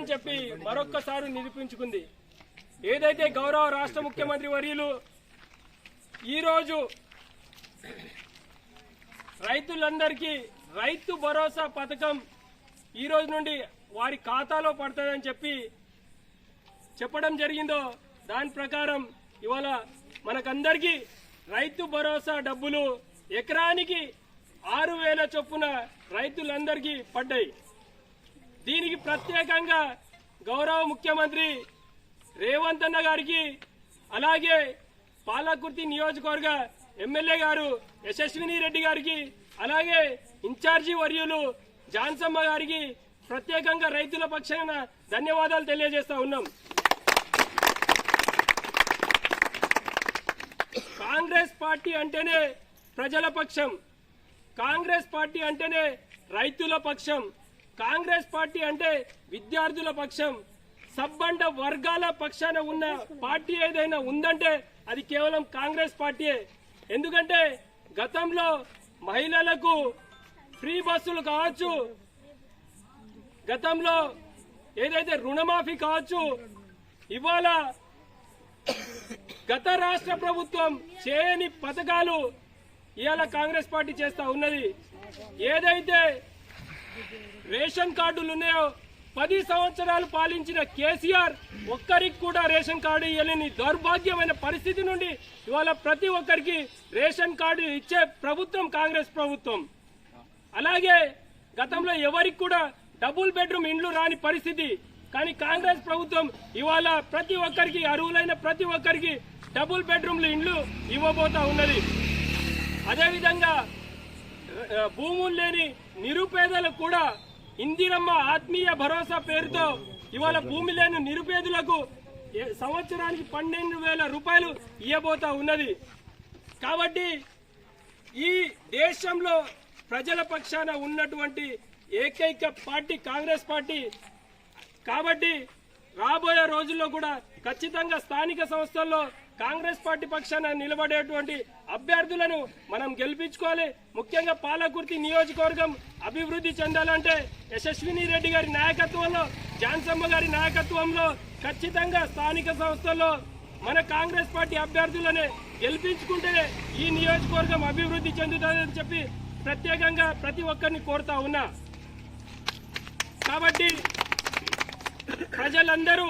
అని చెప్పి మరొక్కసారి నిరూపించుకుంది. ఏదైతే గౌరవ రాష్ట్ర ముఖ్యమంత్రి వర్యులు ఈరోజు రైతులందరికీ రైతు భరోసా పథకం ఈ రోజు నుండి వారి ఖాతాలో పడుతుందని చెప్పడం జరిగిందో దాని ప్రకారం ఇవాళ మనకందరికీ రైతు భరోసా డబ్బులు ఎకరానికి 6,000 చొప్పున రైతులందరికీ పడ్డాయి. దీనికి ప్రత్యేకంగా గౌరవ ముఖ్యమంత్రి రేవంత్ అన్న గారికి అలాగే పాలకుర్తి నియోజకవర్గ ఎమ్మెల్యే గారు యశస్విని రెడ్డి గారికి అలాగే ఇన్ఛార్జి వర్యులు జాన్సమ్మ గారికి ప్రత్యేకంగా రైతుల పక్షాన ధన్యవాదాలు తెలియజేస్తా ఉన్నాం. కాంగ్రెస్ పార్టీ అంటేనే ప్రజల పక్షం, కాంగ్రెస్ పార్టీ అంటేనే రైతుల పక్షం, కాంగ్రెస్ పార్టీ అంటే విద్యార్థుల పక్షం, సబ్బండ వర్గాల పక్షాన ఉన్న పార్టీ ఏదైనా ఉందంటే అది కేవలం కాంగ్రెస్ పార్టీయే. ఎందుకంటే గతంలో మహిళలకు ఫ్రీ బస్సులు కావచ్చు, గతంలో ఏదైతే రుణమాఫీ కావచ్చు, ఇవాళ గత రాష్ట్ర ప్రభుత్వం చేయని పథకాలు ఇవాళ కాంగ్రెస్ పార్టీ చేస్తా ఉన్నది. ఏదైతే రేషన్ కార్డులు ఉన్నాయో 10 సంవత్సరాలు పాలించిన కేసీఆర్ ఒక్కరికి కూడా రేషన్ కార్డు ఇవ్వలేని దౌర్భాగ్యమైన పరిస్థితి నుండి ఇవాళ ప్రతి ఒక్కరికి రేషన్ కార్డు ఇచ్చే ప్రభుత్వం కాంగ్రెస్ ప్రభుత్వం. అలాగే గతంలో ఎవరికి కూడా డబుల్ బెడ్రూమ్ ఇండ్లు రాని పరిస్థితి, కానీ కాంగ్రెస్ ప్రభుత్వం ఇవాళ ప్రతి ఒక్కరికి అర్హులైన ప్రతి ఒక్కరికి డబుల్ బెడ్రూమ్లు ఇండ్లు ఇవ్వబోతా ఉన్నది. అదేవిధంగా భూములు లేని నిరుపేదలకు కూడా ఇందిరమ్మ ఆత్మీయ భరోసా పేరుతో ఇవాళ భూమి లేని నిరుపేదలకు సంవత్సరానికి 12,000 రూపాయలు ఇవ్వబోతా ఉన్నది. కాబట్టి ఈ దేశంలో ప్రజల పక్షాన ఉన్నటువంటి ఏకైక పార్టీ కాంగ్రెస్ పార్టీ. కాబట్టి రాబోయే రోజుల్లో కూడా ఖచ్చితంగా స్థానిక సంస్థల్లో కాంగ్రెస్ పార్టీ పక్షాన నిలబడేటువంటి అభ్యర్థులను మనం గెలిపించుకోవాలి. ముఖ్యంగా పాలకుర్తి నియోజకవర్గం అభివృద్ధి చెందాలంటే యశస్విని రెడ్డి గారి నాయకత్వంలో, జాన్సమ్మ గారి నాయకత్వంలో ఖచ్చితంగా స్థానిక సంస్థల్లో మన కాంగ్రెస్ పార్టీ అభ్యర్థులనే గెలిపించుకుంటే ఈ నియోజకవర్గం అభివృద్ధి చెందుతుందని చెప్పి ప్రత్యేకంగా ప్రతి ఒక్కరిని కోరుతా ఉన్నా. కాబట్టి ప్రజలందరూ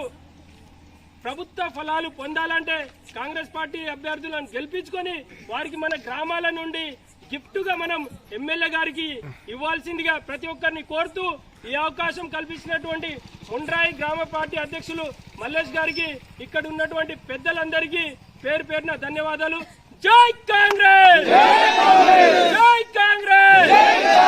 ప్రభుత్వ ఫలాలు పొందాలంటే కాంగ్రెస్ పార్టీ అభ్యర్థులను గెలిపించుకొని వారికి మన గ్రామాల నుండి గిఫ్ట్గా మనం ఎమ్మెల్యే గారికి ఇవ్వాల్సిందిగా ప్రతి ఒక్కరిని కోరుతూ ఈ అవకాశం కల్పించినటువంటి ముండ్రాయి గ్రామ పార్టీ అధ్యక్షులు మల్లేష్ గారికి, ఇక్కడ ఉన్నటువంటి పెద్దలందరికీ పేరు పేరున ధన్యవాదాలు. జై కాంగ్రెస్, జై కాంగ్రెస్.